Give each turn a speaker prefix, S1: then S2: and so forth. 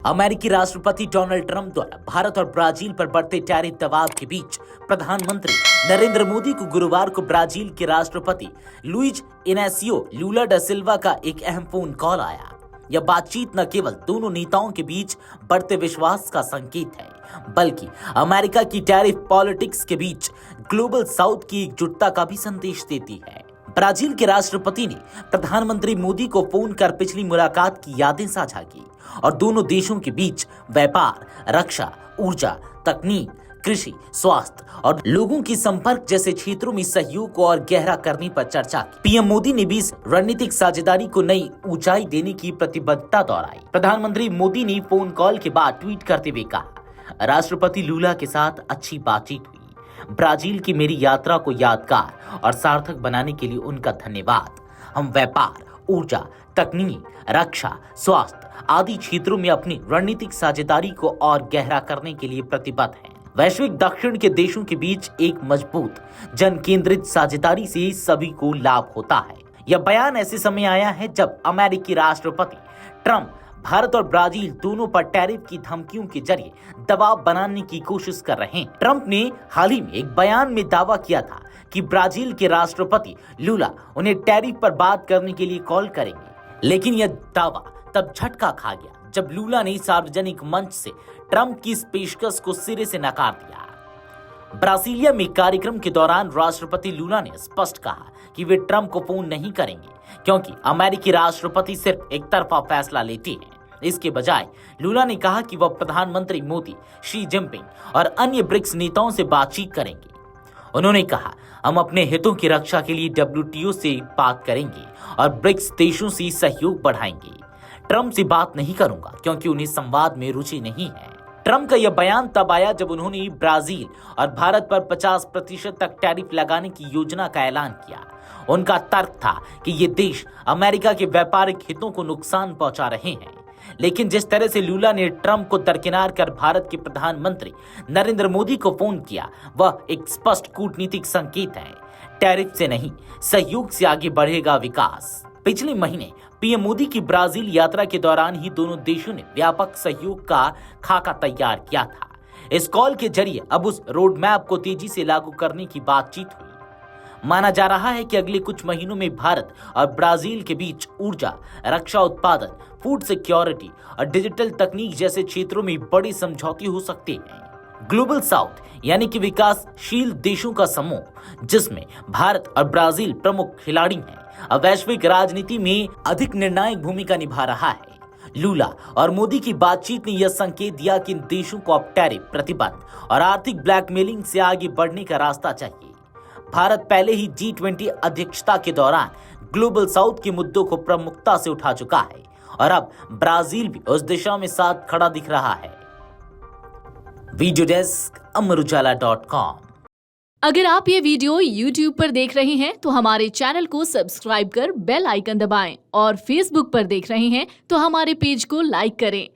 S1: अमेरिकी राष्ट्रपति Donald Trump द्वारा भारत और ब्राजील पर बढ़ते टैरिफ दबाव के बीच प्रधानमंत्री नरेंद्र मोदी को गुरुवार को ब्राजील के राष्ट्रपति लुइज इनासियो लुला डा सिल्वा का एक अहम फोन कॉल आया। यह बातचीत न केवल दोनों नेताओं के बीच बढ़ते विश्वास का संकेत है, बल्कि अमेरिका की टैरिफ पॉलिटिक्स के बीच ग्लोबल साउथ की एकजुटता का भी संदेश देती है। ब्राजील के राष्ट्रपति ने प्रधानमंत्री मोदी को फोन कर पिछली मुलाकात की यादें साझा की और दोनों देशों के बीच व्यापार, रक्षा, ऊर्जा, तकनीक, कृषि, स्वास्थ्य और लोगों की संपर्क जैसे क्षेत्रों में सहयोग को और गहरा करने पर चर्चा की। पीएम मोदी ने भी इस रणनीतिक साझेदारी को नई ऊंचाई देने की प्रतिबद्धता दोहराई। प्रधानमंत्री मोदी ने फोन कॉल के बाद ट्वीट करते हुए कहा, राष्ट्रपति लुला के साथ अच्छी बातचीत हुई। ब्राजील की मेरी यात्रा को यादगार और सार्थक बनाने के लिए उनका धन्यवाद। हम व्यापार, ऊर्जा, तकनीक, रक्षा, स्वास्थ्य आदि क्षेत्रों में अपनी रणनीतिक साझेदारी को और गहरा करने के लिए प्रतिबद्ध हैं। वैश्विक दक्षिण के देशों के बीच एक मजबूत जन केंद्रित साझेदारी से सभी को लाभ होता है। यह बयान ऐसे समय आया है जब अमेरिकी राष्ट्रपति ट्रंप भारत और ब्राजील दोनों पर टैरिफ की धमकियों के जरिए दबाव बनाने की कोशिश कर रहे हैं। ट्रंप ने हाल ही में एक बयान में दावा किया था कि ब्राजील के राष्ट्रपति लुला उन्हें टैरिफ पर बात करने के लिए कॉल करेंगे, लेकिन यह दावा तब झटका खा गया जब लुला ने सार्वजनिक मंच से ट्रंप की इस पेशकश को सिरे से नकार दिया। ब्राजीलिया में कार्यक्रम के दौरान राष्ट्रपति लुला ने स्पष्ट कहा कि वे ट्रंप को फोन नहीं करेंगे, क्योंकि अमेरिकी राष्ट्रपति सिर्फ एक तरफा फैसला लेते हैं। इसके बजाय लुला ने कहा कि वह प्रधानमंत्री मोदी, शी जिनपिंग और अन्य ब्रिक्स नेताओं से बातचीत करेंगे। उन्होंने कहा, हम अपने हितों की रक्षा के लिए WTO से बात करेंगे और ब्रिक्स देशों से सहयोग बढ़ाएंगे। ट्रंप से बात नहीं करूंगा क्योंकि उन्हें संवाद में रुचि नहीं है। ट्रंप का यह बयान तब आया जब उन्होंने ब्राजील और भारत पर 50% तक टैरिफ लगाने की योजना का ऐलान किया। उनका तर्क था कि ये देश अमेरिका के व्यापारिक हितों को नुकसान पहुंचा रहे हैं। लेकिन जिस तरह से लुला ने ट्रंप को दरकिनार कर भारत के प्रधानमंत्री नरेंद्र मोदी को फोन किया, वह एक स्पष्ट कूटनीतिक संकेत है। टैरिफ से नहीं, सहयोग से आगे बढ़ेगा विकास। पिछले महीने पीएम मोदी की ब्राजील यात्रा के दौरान ही दोनों देशों ने व्यापक सहयोग का खाका तैयार किया था। इस कॉल के जरिए अब उस रोड मैप को तेजी से लागू करने की बातचीत हुई। माना जा रहा है कि अगले कुछ महीनों में भारत और ब्राजील के बीच ऊर्जा, रक्षा उत्पादन, फूड सिक्योरिटी और डिजिटल तकनीक जैसे क्षेत्रों में बड़े समझौते हो सकते हैं। ग्लोबल साउथ यानी कि विकासशील देशों का समूह, जिसमें भारत और ब्राजील प्रमुख खिलाड़ी हैं, अब वैश्विक राजनीति में अधिक निर्णायक भूमिका निभा रहा है। लुला और मोदी की बातचीत ने यह संकेत दिया कि इन देशों को अब टैरिफ प्रतिबंध और आर्थिक ब्लैकमेलिंग से आगे बढ़ने का रास्ता चाहिए। भारत पहले ही G20 अध्यक्षता के दौरान ग्लोबल साउथ के मुद्दों को प्रमुखता से उठा चुका है और अब ब्राजील भी उस दिशा में साथ खड़ा दिख रहा है। Video desk Amarujala dot com.
S2: अगर आप ये वीडियो YouTube पर देख रहे हैं तो हमारे चैनल को सब्सक्राइब कर बेल आइकन दबाएं और Facebook पर देख रहे हैं तो हमारे पेज को लाइक करें।